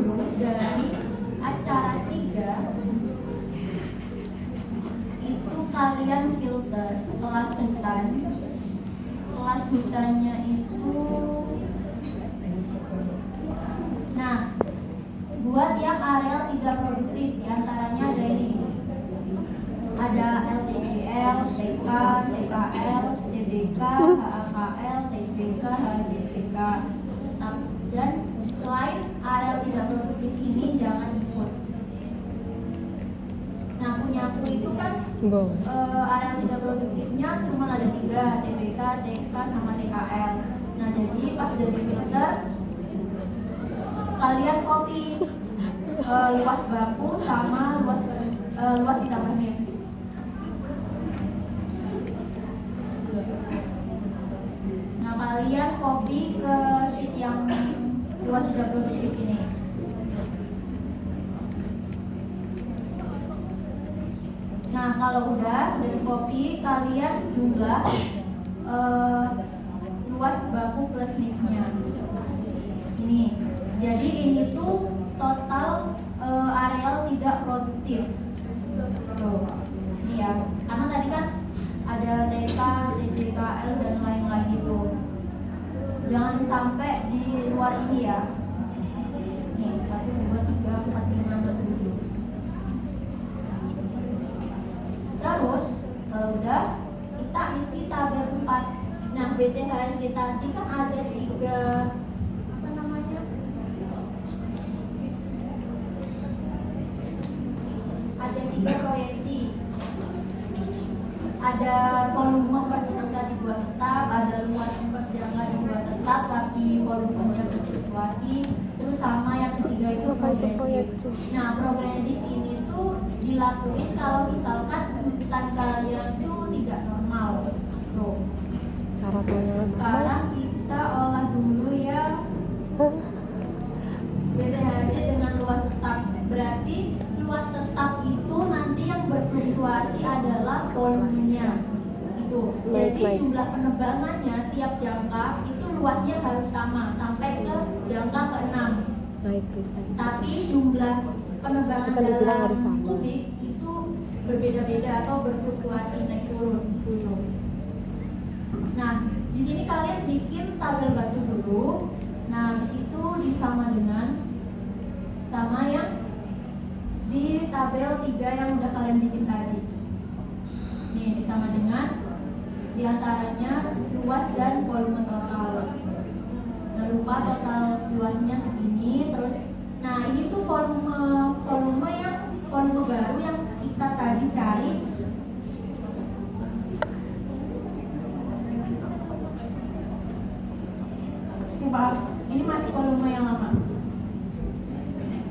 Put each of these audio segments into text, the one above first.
dulu dari acara 3 itu kalian filter kelas hutan. Kelas hutannya itu, nah, buat yang areal 3 produktif, diantaranya ada ini, ada LTGL, TK, TKL, TBK, HAKL, TBK, HJBK. Dan selain areal tidak produktif ini jangan ikut. Nah, punya aku itu kan areal tidak produktifnya cuma ada 3, TBK, TK, sama TKL. Nah, jadi pas udah difilter, kalian copy luas baku sama luas tidak menit. Nah, kalian copy ke sheet yang luas tidak produktif ini. Nah, kalau udah dari copy, kalian jumlah luas baku plus nip-nya. Ini. Jadi ini tuh total areal tidak produktif. Tuh. Ini ya. Karena tadi kan ada TK, TJKL dan lain-lain itu. Jangan sampai di luar ini ya. Nih, 1, 2, 3, 4, 5, 6, 7. Terus kalau udah, kita isi tabel 4. Nah, BTHS kita kan ada 3 ada 3 proyeksi. Ada volume per jangka di 2 tetap, ada luas per jangka di 2 tetap, tapi volumenya berfluktuasi. Terus sama yang ketiga itu progresif. Nah, progresif ini tuh dilakuin kalau misalkan hutan kalian tuh tidak normal. Tuh. Cara pengelolaan. Sekarang kita olah dulu yang BTHC dengan luas tetap. Berarti luas tetap itu nanti yang berfluktuasi adalah volumenya. Itu. Jadi jumlah penebangannya tiap jangka itu luasnya harus sama sampai ke jangka ke-6. Tapi jumlah penebangan dalam kubik itu berbeda-beda atau berfluktuasi naik turun. Nah, di sini kalian bikin tabel batu dulu. Nah, di situ disama dengan sama yang di tabel 3 yang udah kalian bikin tadi. Nih, disama dengan diantaranya luas dan volume total. Jangan lupa total luasnya segini. Terus, nah ini tuh volume baru yang kita tadi cari. Ini masih volume yang lama.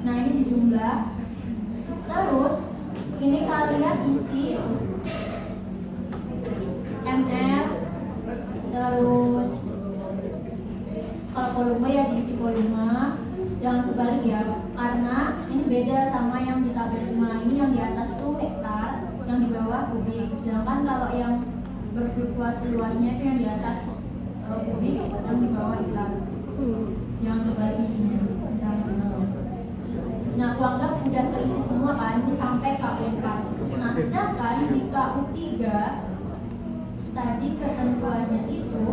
Nah, ini dijumlah. Terus ini kalian isi ml. Terus kalau volume ya diisi volume. Jangan kebalik ya, karena ini beda sama yang di tabel 5. Ini yang di atas tuh hektar, yang di bawah kubik. Sedangkan kalau yang berfluktuasi luasnya itu yang di atas kubik, yang di bawah hektar. Jangan kebalik di sini. Nah, aku anggap udah keisi semua kan, ini sampai KU4. Nah, sedangkan di KU3 tadi ketentuannya itu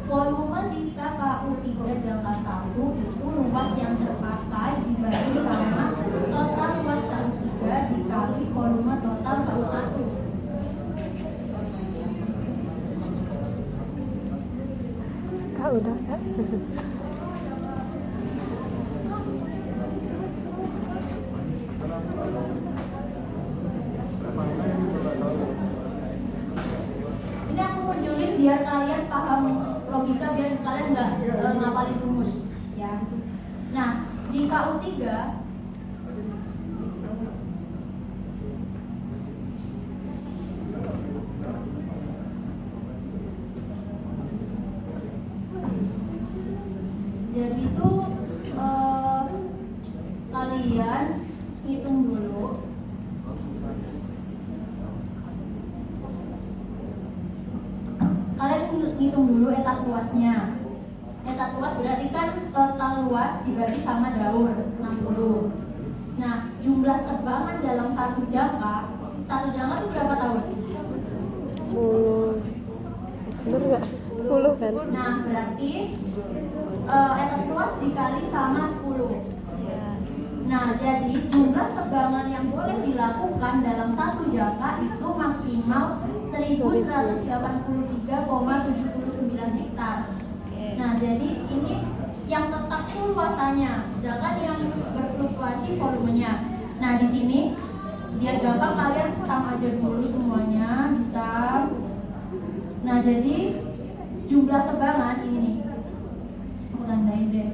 volume sisa KU3 jangka 1 itu luas yang terpakai dibagi sama total luas KU3 dikali volume total KU1. Kak udah kan? Ini aku munculin biar kalian paham logika, biar kalian nggak ngapalin rumus ya. Nah, di KU3 jadi itu kalian hitung dulu. Kalian hitung dulu etat luasnya. Hektar luas berarti kan total luas dibagi sama daun 60. Nah, jumlah tebangan dalam satu jangka itu berapa tahun? 10. Bener nggak? 10 kan? Nah, berarti hektar luas dikali sama 10. Nah, jadi jumlah tebangan yang boleh dilakukan dalam satu jangka itu maksimal 1183,79 hektar. Nah, jadi ini yang tetap tuh luasannya, sedangkan yang berfluktuasi volumenya. Nah, di sini biar gampang kalian sama aja dulu semuanya bisa. Nah, jadi jumlah tebangan ini nih, aku tandain deh.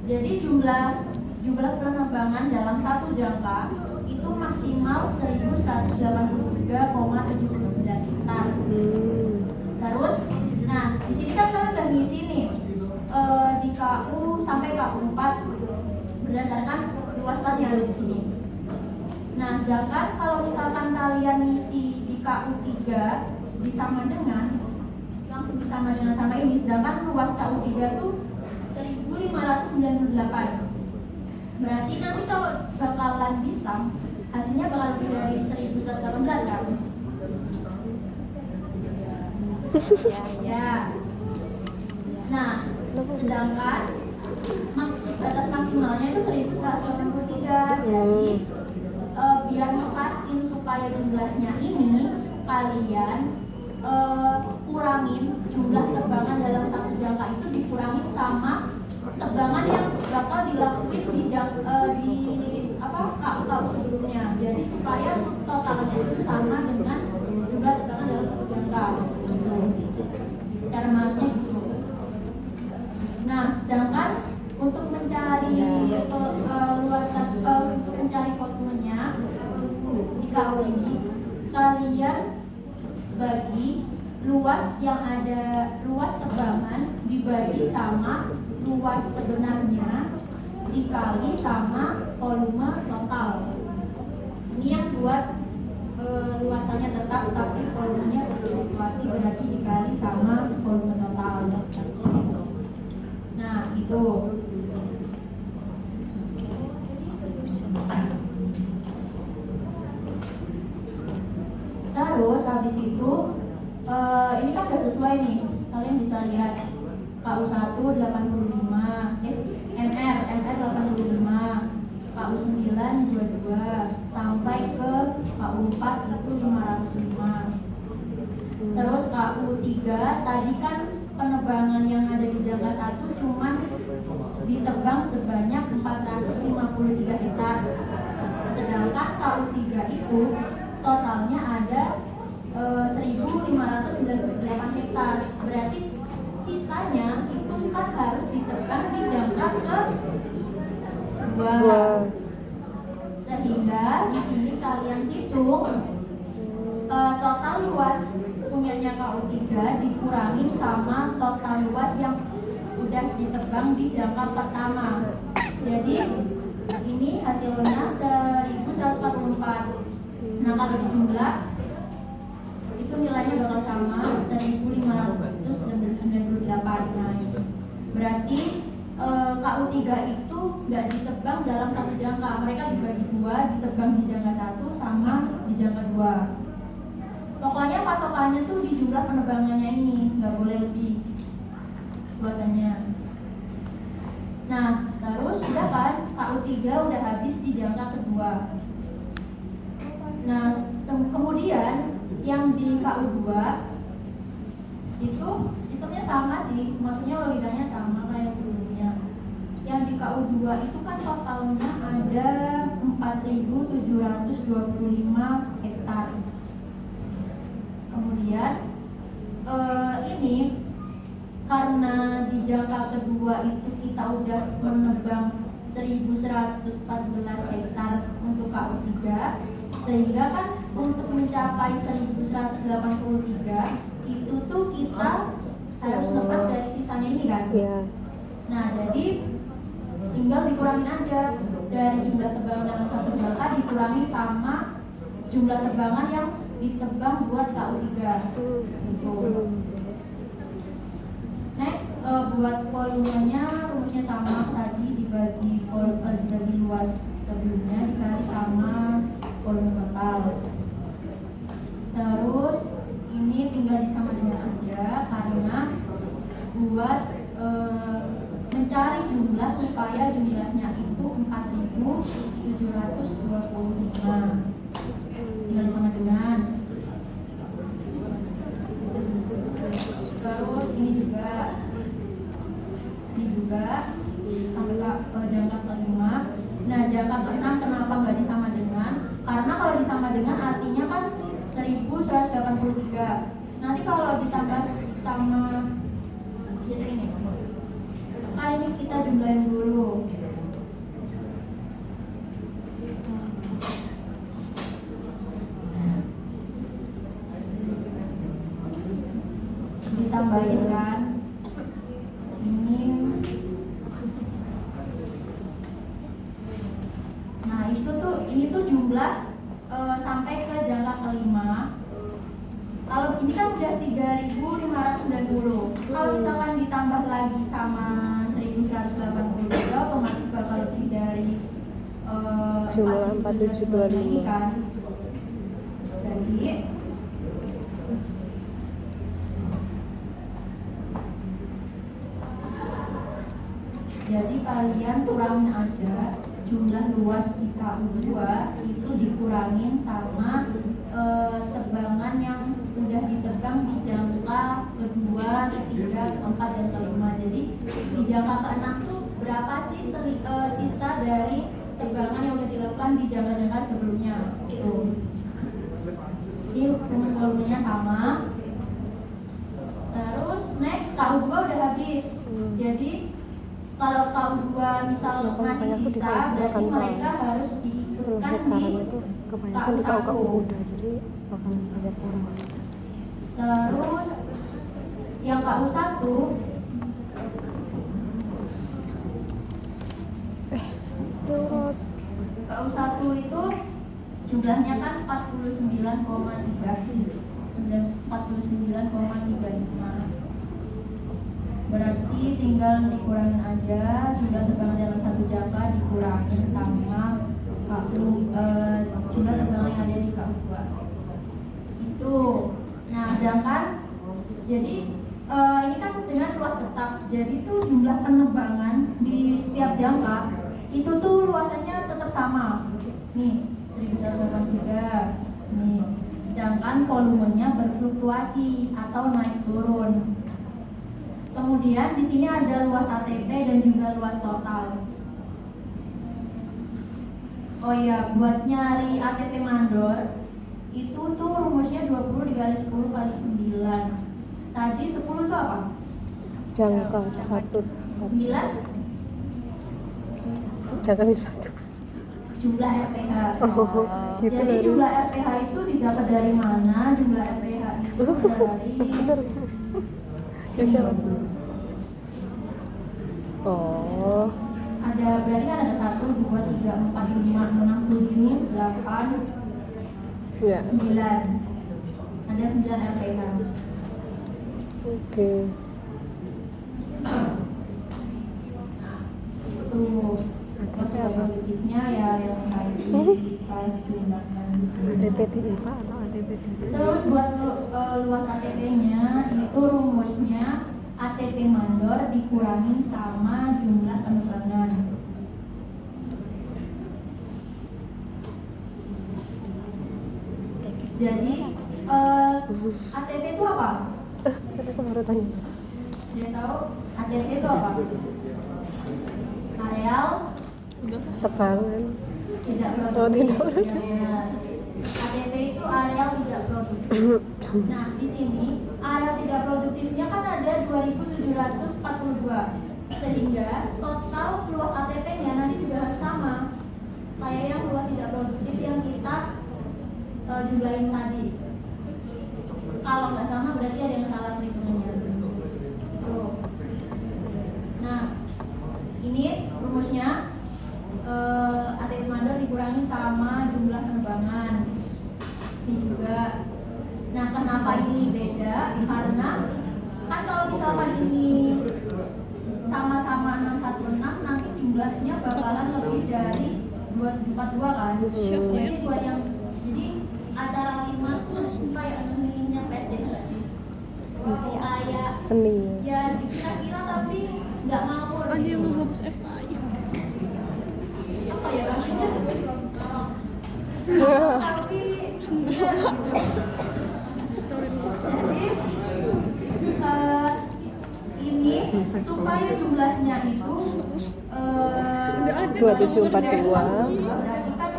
Jadi jumlah penerbangan dalam satu jangka itu maksimal 1183,79 hektar. Terus, nah di sini kan kalian udah ngisi nih di KU sampai KU 4 berdasarkan luasan yang ada di sini. Nah, sedangkan kalau misalkan kalian ngisi di KU 3 disama dengan langsung bersama dengan sama ini, sedangkan luas KU 3 tuh 1598. Berarti nanti kalau bakalan disam hasilnya bakal lebih dari 1118 kan? Ya. Nah, sedangkan batas maksimalnya itu 1183. Jadi biar ngekasin supaya jumlahnya ini kalian kurangin jumlah tebangan dalam satu jangka itu dikurangin sama tebangan yang bakal dilakuin di KU sebelumnya. Jadi supaya totalnya itu sama dengan jumlah tebangan dalam satu jangka. Cara maksudnya gitu. Nah, sedangkan untuk mencari luasan untuk mencari volumenya di KU ini kalian bagi luas yang ada luas tebangan dibagi sama luas sebenarnya dikali sama volume total. Ini yang buat luasannya tetap tapi volumenya berfluktuasi, berarti dikali sama volume total. Nah, itu. Terus habis itu ini kan udah sesuai nih, kalian bisa lihat KU 1 85, MR 85, KU 9 22, sampai ke KU 4 itu 505. Terus KU 3 tadi kan penebangan yang ada di jangka 1 cuman ditebang sebanyak 453 hektar. Sedangkan KU 3 itu totalnya ada 1.598 hektar. Berarti sisanya itu kan harus ditebang di jangka ke-2. Sehingga di sini kalian hitung total luas punyanya KU 3 dikurangi sama total luas yang udah ditebang di jangka pertama. Jadi ini hasilnya 1144. Nah, kalau dijumlah itu nilainya bakal sama 1598. Nah, berarti KU 3 itu nggak ditebang dalam satu jangka, mereka dibagi dua, ditebang di jangka 1 sama di jangka 2. Pokoknya patokannya tuh di jumlah penebangannya ini, nggak boleh lebih luasannya. Nah, terus udah kan KU 3 udah habis di jangka kedua. Nah, kemudian yang di KU 2 itu sistemnya sama sih, maksudnya logikanya sama kayak sebelumnya. Yang di KU 2 itu kan totalnya ada 4.725 hektar. Kemudian ini karena di jangka kedua itu kita udah menebang 1.114 hektar untuk KU 3, sehingga kan untuk mencapai 1.183 itu tuh kita harus nebak dari sisanya ini kan. Iya. Nah, jadi tinggal dikurangin aja dari jumlah tebangan dalam satu jangka dikurangi sama jumlah tebangan yang ditebang buat KU3 gitu. Next, buat volumenya rumusnya sama tadi dibagi luas sebelumnya dikali sama volume total. Terus ini tinggal disamakan aja karena buat mencari jumlah supaya jumlahnya itu 4.725 tinggal disama dengan. Terus ini juga sampai ke jangka kelima. Nah jangka keenam kenapa nggak disama dengan? Karena kalau disama dengan artinya kan 1183. Nanti kalau ditambah sama jadi ini kita jumlahin dulu. Ditambahin kan ini. Nah ini tuh jumlah sampai ke jangka kelima. Kalau ini kan udah 3.590. Kalau misalkan ditambah lagi sama 1.183 otomatis bakal lebih dari jumlah 4725 ini kan. Jadi kalian kurangin aja jumlah luas di KU2 itu dikurangin sama tebangan yang udah ditebang di jangka kedua, ketiga, keempat, dan kelima. Jadi di jangka keenam tuh berapa sih sisa dari tebangan yang udah dilakukan di jangka-jangka sebelumnya itu. Ini rumus volumenya sama. Terus next KU2 udah habis. Jadi kalau KU2 misal masih sisa, berarti mereka harus diikutkan di kebanyakan di KU udah, jadi bakal banyak kurang. Terus yang KU1 KU1 itu jumlahnya kan 49,35. Berarti tinggal dikurangin aja jumlah tebangan dalam satu jangka dikurangin sama jumlah tebangan yang ada di KU2 itu. Nah sedangkan jadi ini kan dengan luas tetap, jadi tuh jumlah penebangan di setiap jangka itu tuh luasannya tetap sama nih 1183 nih, sedangkan volumenya berfluktuasi atau naik turun. Kemudian di sini ada luas ATP dan juga luas total. Oh iya, buat nyari ATP mandor itu tuh rumusnya 20 dikali 10 kali 9. Tadi 10 itu apa? Jangka 1 9 jangka 1 jumlah RPH. Oh, gitu. Jadi jumlah RPH itu didapat dari mana? Jumlah RPH itu dari bisa. Oh. Ada berarti kan ada 1, 2, 3, 4, 5, 6, 7, 8, Ya. 9. Ada 9 RPH. Oke. Tuh. Terus produktifnya ya yang tadi kita gunakan di sini. ATP di IPA atau ATP di Terus buat luas ATP-nya itu rumusnya ATP mandor dikurangin sama jumlah penebangan. Jadi ATP itu apa? Aku baru tanya. Dia tahu ATP itu apa? Areal Tebangan. tidak produktif. Oh, tidak produktif. Ya. ATP itu areal tidak produktif. Nah, di sini areal tidak produktifnya kan ada 2742. Sehingga total luas ATP-nya nanti juga harus sama kayak yang luas tidak produktif yang kita jumlahin tadi. Kalau nggak sama berarti ada yang salah perhitungannya. Itu. Nah, ini rumusnya ATP mandor dikurangi sama jumlah penerbangan. Ini juga. Nah, kenapa ini beda? Karena kan kalau misalkan ini sama-sama 616 nanti jumlahnya bakalan lebih dari 2742 kan. Jadi buat yang acara 5 tuh kayak seninya PSDN lagi. Kayak Seni. ya kira-kira tapi nggak ngawur. Dia mau hapus FI. Apa ya namanya? Tapi ya, Story jadi ini supaya jumlahnya itu 2742. berarti kan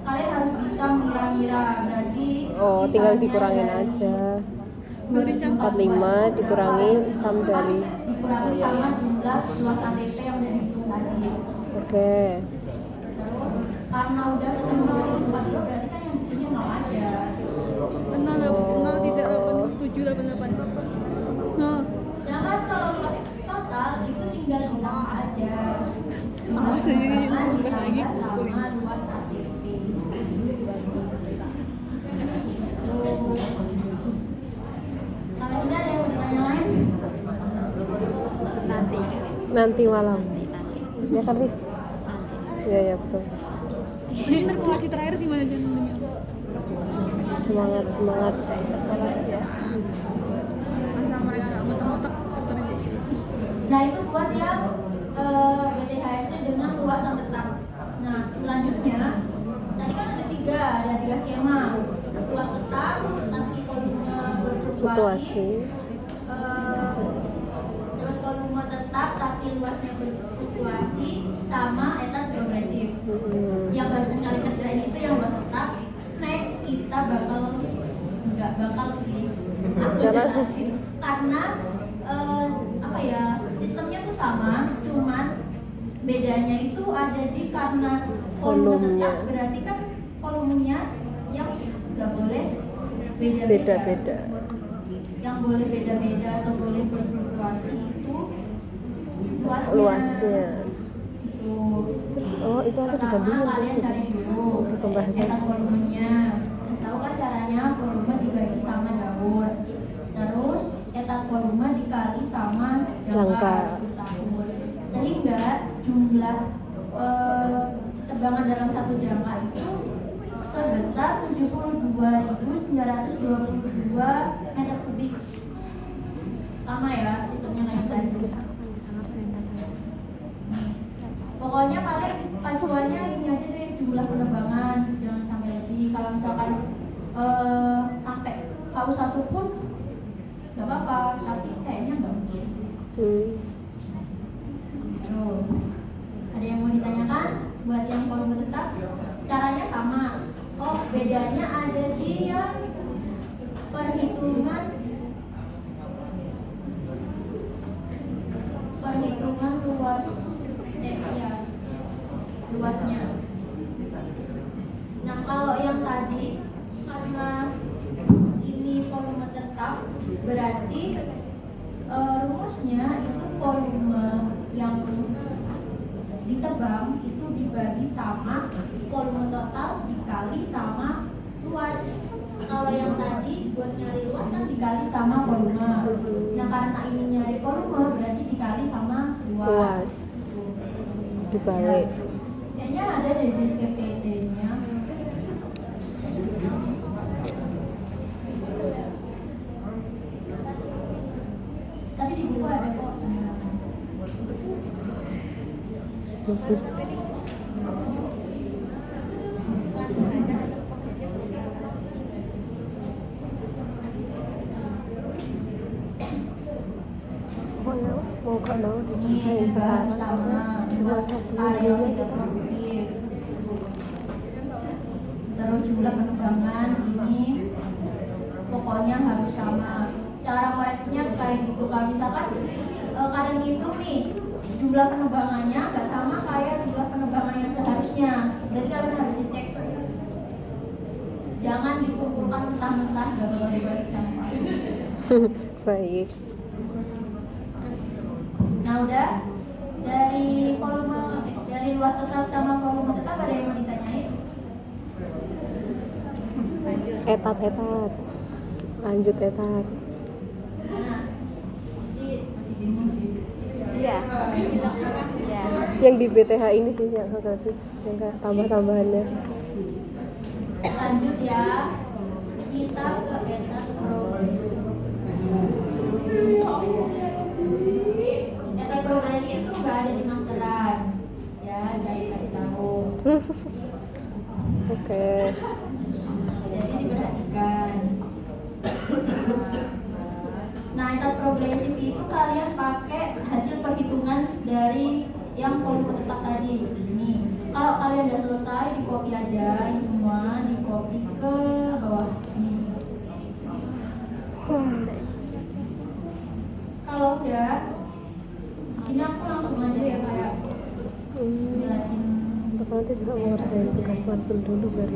kalian harus bisa mengira-ngira, berarti Oh, tinggal misalnya dikurangin dari aja. 45 dikurangi sum dari. dikurangi Oh, iya, sama iya. jumlah luas ATP yang udah dihitung tadi. Oke. Terus karena udah ketemu 42 berarti kan yang di sini 0 aja. 0.8788. Nah, Sedangkan kalau luas total itu tinggal hilang aja. Awas aja ini Sama bukan lagi ditambah kulit. sama luas ATP. Sampai sini ada yang mau ditanya lain? Nanti malam. Ya kan, Riz? Iya, ya betul. ini interpolasi terakhir gimana jadinya? Semangat. Asal mereka nggak muter-muter puter aja. Nah itu buat yang BTHS-nya dengan luasan tetap. Nah selanjutnya tadi kan ada tiga skema. Luas tetap, nanti volume Fluktuasi. terus volume tetap tapi luasnya berfluktuasi sama etat progresif. Yang barusan kali kerjain itu yang luas tetap. Next kita nggak bakal sih. Aku Sekarang? jelasin. Karena apa ya, sistemnya tuh sama, cuman bedanya itu ada di karena volume Volumenya. tetap, berarti kan volumenya yang nggak boleh Beda-beda. yang boleh beda-beda atau boleh berfluktuasi itu Luasnya. itu. Terus itu ada Pertama dibandingin kalian cari dulu di pembahasan. etat volumenya. Tahu kan caranya, volume dibagi sama daun. Terus etat volume dikali sama Jangka. 10 tahun. Sehingga jumlah tegangan dalam satu jangka itu sebesar 72.922 meter kubik. Sama ya sistemnya kayak tadi. Pokoknya kalian pacuannya ini aja deh, jumlah penerbangan, jangan sampai lebih. Kalau misalkan sampai KU1 pun nggak apa-apa, tapi kayaknya nggak mungkin. Tuh. Ada yang mau ditanyakan? Buat yang volume tetap, caranya sama. Oh, bedanya ada di yang perhitungan luas, ya, luasnya. Nah, kalau yang tadi karena ini volume tetap, berarti rumusnya itu volume yang ditebang itu dibagi sama volume total dikali sama luas. Kalau yang tadi buat nyari luas kan dikali sama volume. Nah karena ini nyari volume berarti dikali sama luas. Dibalik. Kayaknya ada deh di PPT-nya. Tapi di buku ada kok. Mau kalau Ini saya sama cuma satu area lagi. tidak produktif. Terus jumlah penerbangan ini pokoknya harus sama. Cara koreksinya kayak gitu. Kalau misalkan kalian hitung nih jumlah penerbangannya nggak sama kayak jumlah penerbangan yang seharusnya, berarti kalian harus dicek. Jangan dikumpulkan mentah-mentah, gak bakal dibahas sama. Baik. Nah udah dari volume dari dari luas tetap sama volume tetap ada yang mau ditanyain? Etat. Lanjut etat. Nah, masih bingung sih. Iya. Yang di BTH ini sih yang enggak sih? Yang kayak tambah-tambahannya. Lanjut ya, kita ke etat progresif. Etat progresif itu nggak ada di masteran, ya, nggak dikasih tahu. Oke. Jadi diperhatikan. Nah, etat progresif itu kalian pakai hasil perhitungan dari yang volume tetap tadi. Nih, kalau kalian udah selesai, di copy aja ini semua, di copy ke bawah sini. Kalau udah, sini aku langsung aja ya kayak jelasin. Untuk nanti juga mau ngerjain tugas matkul dulu baru.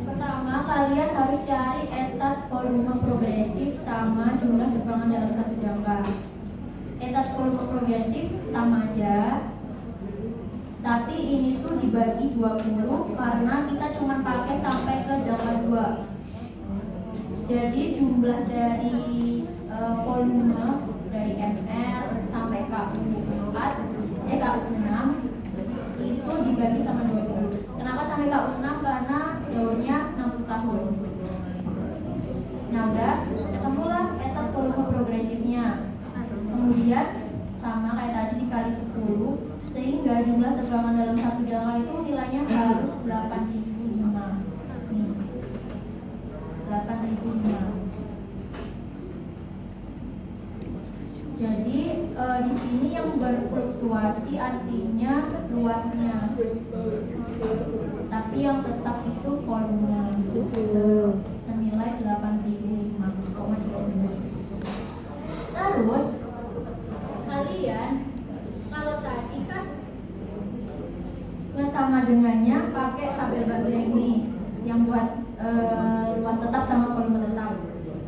Pertama, kalian harus cari etat volume progresif sama jumlah tegangan dalam satu jangka. Etat volume progresif sama aja, tapi ini tuh dibagi 20 karena kita cuma pakai sampai ke jangka 2. Jadi jumlah dari volume dari MR sampai KU6 itu dibagi sama 20. Kenapa sampai KU6? Karena daunnya 60 tahun. Nah, udah ketemulah etat volume progresifnya. Kemudian sama kayak tadi dikali 10, sehingga jumlah tegangan dalam satu jangka itu nilainya harus 8.005. Nih, 8.005. Jadi di sini yang berfluktuasi artinya luasnya, tapi yang tetap itu volume senilai 8.005,3. Terus kalian kalau tadi kan nggak sama dengannya pakai tabel baru yang ini, yang buat luas tetap sama volume tetap.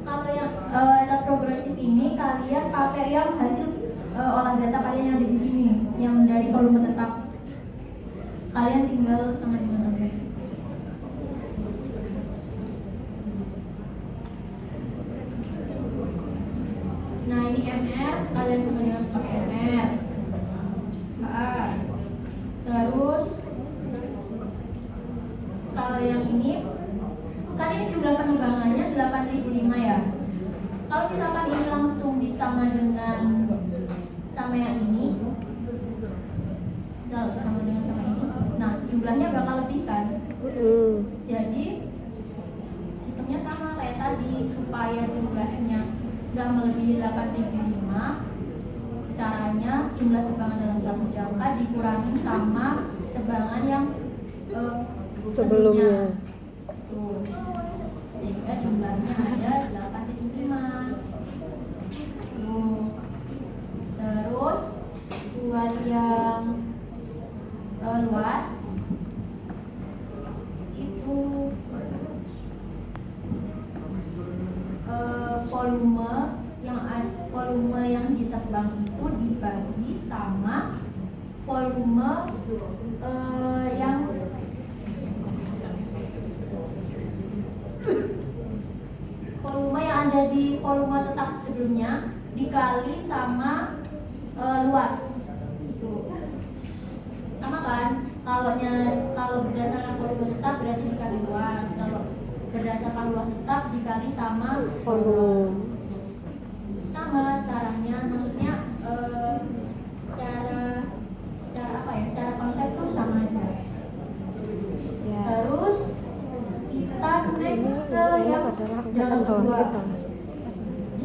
Kalau yang etat progresif ini kalian pakai yang hasil olah data kalian yang ada di sini, yang dari volume tetap. Kalian tinggal sama dengan apa? Nah, ini MR, kalian sama dengan pakai MR. Terus kalau yang ini kan ini jumlah penegangannya 8.005 ya. Kalau misalkan ini langsung disama dengan sama yang ini, sama dengan sama ini, nah jumlahnya bakal lebih kan. Jadi sistemnya sama kayak tadi, supaya jumlahnya nggak melebihi 8.005, caranya jumlah tegangan dalam satu jangka dikurangi sama tegangan yang sebelumnya. Tuh. Sehingga jumlahnya ada 8.005. Tuh. Terus buat yang luas itu volume yang ditebang itu dibagi sama volume yang ada di volume tetap sebelumnya dikali sama luas. Itu sama kan? Kalau berdasarkan volume tetap berarti dikali luas. Kalau berdasarkan luas tetap dikali sama volume. Sama caranya, maksudnya secara apa ya? Secara konsep tuh sama aja. Ya. Terus kita next ke yang jangan kedua.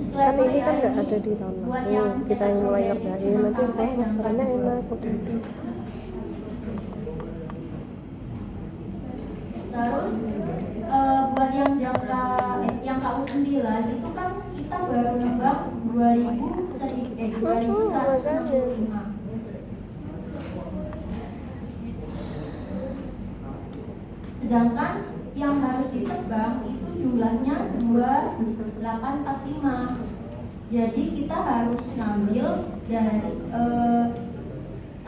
Kan ini kan nggak ada di tahun lalu, kita yang mulai ngerjain nanti kalau masterannya enak udah ada. Terus buat yang jangka yang KU9 itu kan kita baru nebak 2165. Sedangkan yang harus ditebang itu jumlahnya 2845. Jadi kita harus ngambil dari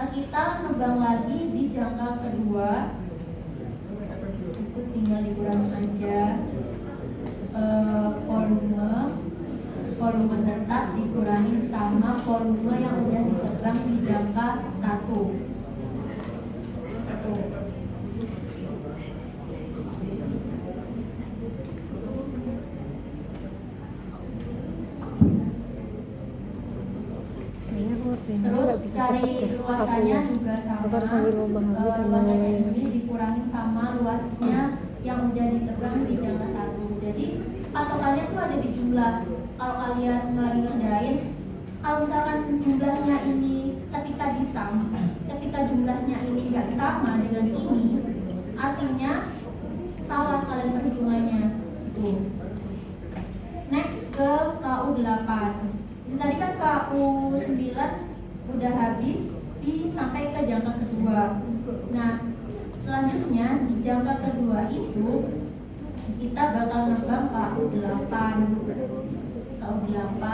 kita nebang lagi di jangka kedua, itu tinggal dikurangi aja. Volume tetap dikurangi sama volume yang udah ditebang di jangka 1. Kayaknya aku harus ini Terus nggak bisa cari cepet deh luasannya akunya. juga sama. Aku harus sambil memahami dan Luasannya memulainya. ini dikurangi sama luasnya yang udah ditebang di jangka 1. Jadi patokannya tuh ada di jumlah. Kalau kalian lagi ngerjain, kalau misalkan jumlahnya ini ketika disam, ketika jumlahnya ini nggak sama dengan ini, artinya salah kalian perhitungannya. Itu. Next ke KU8. Ini tadi kan KU9 udah habis sampai ke jangka kedua. Nah, selanjutnya di jangka kedua itu kita bakal nebang KU8. KU8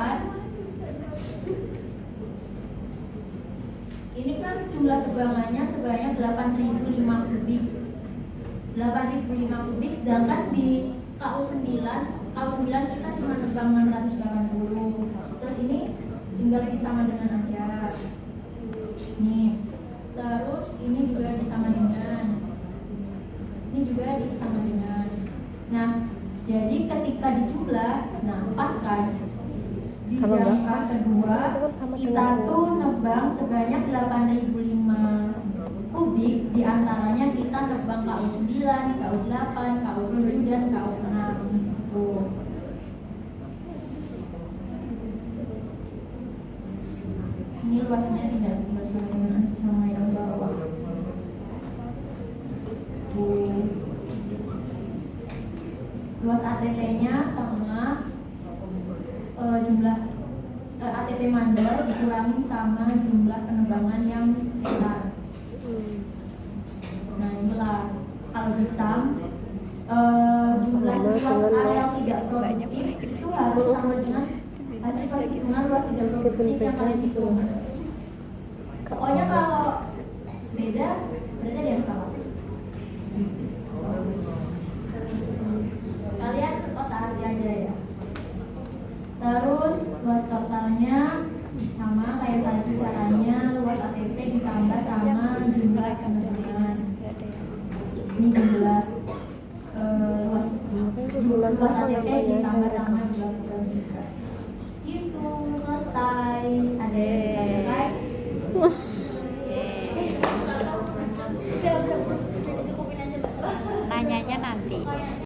ini kan jumlah tebangannya sebanyak 8.005 kubik. 8.005 kubik, sedangkan di KU9 kita cuma nebang 680. Terus ini tinggal disama dengan aja. Nih. Terus ini juga disama dengan. Ini juga disama dengan. Nah, jadi ketika dijumlah, nah pas kan di Kalau nggak jangka pas, kedua itu kan sama kita dengan tuh nebang sebanyak 8.005 kubik, diantaranya kita nebang KU9, KU8, KU7 dan KU6 tuh. Ini luasnya tidak sama dengan sama yang bawah. Tuh. Luas ATP-nya sama jumlah ATP mandor dikurangi sama jumlah penebangan yang besar. Nah inilah kalau disam luas area tidak produktif itu harus sama dengan hasil perhitungan luas tidak produktif yang kalian hitung. Pokoknya kalau beda berarti ada yang salah. Kalian otak hati aja ya. Terus luas totalnya sama kayak tadi caranya, luas ATP ditambah sama jumlah penebangan. Ini jumlah luas ATP ditambah sama jumlah penebangan. Gitu, selesai. Adek.